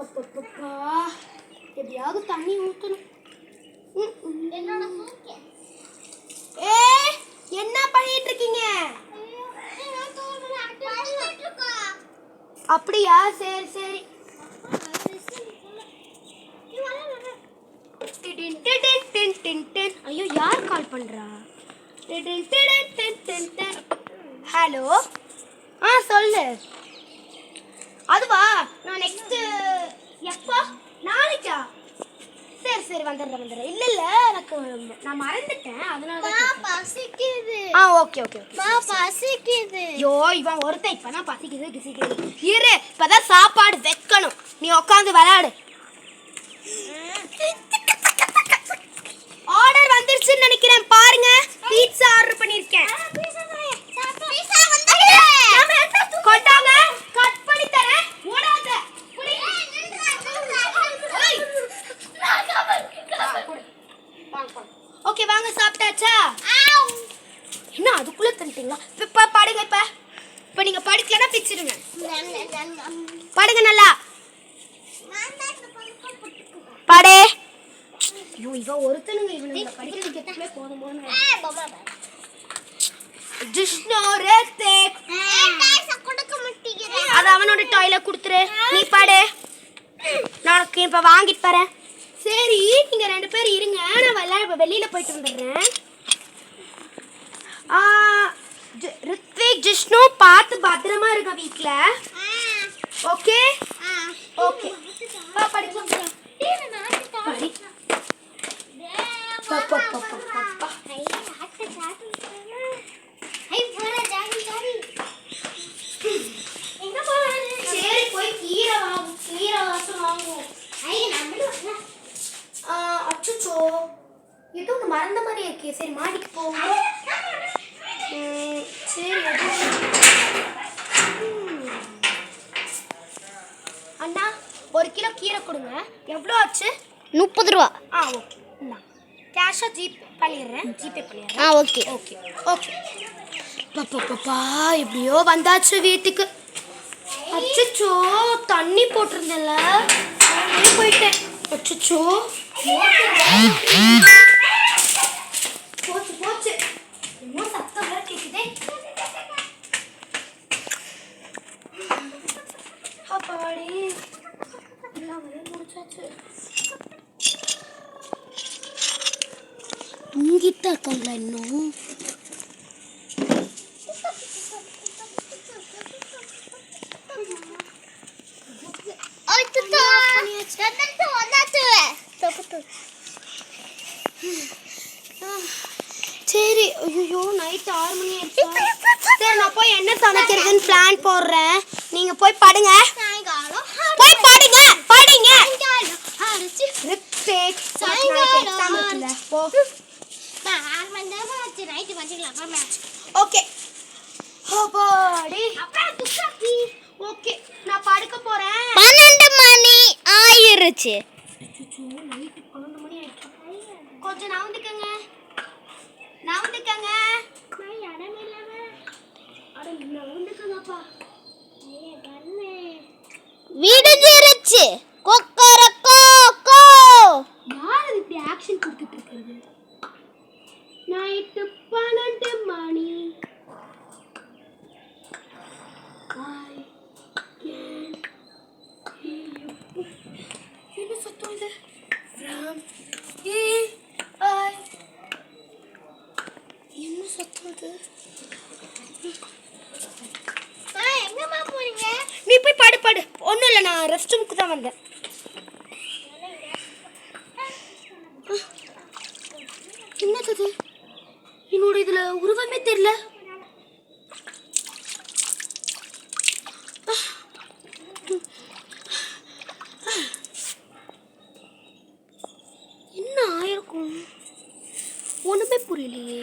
அப்பப்பா எப்படியாவது தண்ணி ஊற்றணும். என்ன பண்ணிட்டு இருக்கீங்க? அப்படியா? சரி சரி. ஐயோ, யார் கால் பண்றா? ஹலோ. சொல்லு. அதுவா? நான் நெக்ஸ்ட் எப்போ? நாளைக்கா? சரி சரி, வந்துடுறேன். இல்ல எனக்கு நான் மறந்துட்டேன், அதனால தான் பசிக்குது. ஓகே ஓகே பசிக்குது. ஐயோ, இவன் ஒருத்தன் இப்பதான் பசிக்குது. இரு, இப்பதான் சாப்பாடு வைக்கணும். நீ உட்காந்து விளையாடு. ஆர்டர் வந்துருச்சுன்னு நினைக்கிறேன். பாருங்க, பீட்சா ஆர்டர் பண்ணிருக்கேன். கொண்டாங்க, கட் பண்ணி தரேன். ஓடாத. ஓகே, வாங்க. சாப்பிட்டாச்சா? என்ன அதுக்குள்ள தந்துட்டீங்களா? இப்ப பாடுங்க. இப்ப நீங்க படிக்கலன்னா பிச்சிடுங்க. பாடுங்க நல்லா. பாடு. ஐயோ, இவ ஒருத்தனுங்க. இவனுங்க படிக்கிறதுக்கு எப்பவே போதுமான அது அவனோட டாய்ல கொடுத்துரு. நீ பாடு, நான் இப்ப வாங்கிட்டு வரேன். சரி, நீங்க 2 பேர் இருங்க, நான் வெளியில போயிட்டு வந்துடுறேன். ரித்விக், ஜிஷ்ணு, பார்த்து பத்திரமா இருக்க வீட்ல. Okay okay. படிக்கலாம். சரி, போய் கீரை வாசம் வாங்குவோம். அச்சோ, ஏதோ ஒன்று மறந்த மாதிரி இருக்கே. சரி, மாடிக்கு போவோம். சரி. அண்ணா, 1 கிலோ கீரை கொடுங்க. எவ்வளோ ஆச்சு? 30 ரூபா. ஓகே. கேஷா ஜிபே பண்ணிடுறேன். Okay okay okay. பாப்பா, எப்படியோ வந்தாச்சு வீட்டுக்கு. அச்சோ, தண்ணி போட்டிருந்தேன்ல, போயிட்டேன். அச்சோ, போச்சு. இன்னும் சத்தம் வேற கேக்குதே. அப்பாடி, எல்லாம் முடிச்சாச்சு. தூங்கிட்டு இருக்காங்களா இன்னும்? சரி. ஐயோ, நைட் 6 மணி ஆயிடுச்சு. சரி, நான் போய் என்ன சமைக்கிறதுன்னு பிளான் போடுறேன். நீங்க போய் படுங்க. போய் படுங்க. ஓகே. ஓகே, நான் படுக்க போறேன். 12 மணி ஆயிருச்சு. நைட்டு 12 மணி ஆயிடுச்சு. கொஞ்சம் நவுந்துக்கங்க. விடுஞ்சிருச்சு. கொக்கரக்கோ. யார் இப்படி ஆக்ஷன் கொடுத்துட்டு இருக்கிறது? நைட்டு 12 மணி. என்ன சத்தம் இது? என்ன சத்தம் இது? எங்கம்மா போறீங்க? நீ போய் படு. ஒன்றும் இல்லை, நான் ரெஸ்ட் ரூமுக்கு தான் வந்தேன். என்னது? என்னோட இதுல உருவமே தெரியல. என்ன ஆயிருக்கும்? ஒண்ணுமே புரியலையே.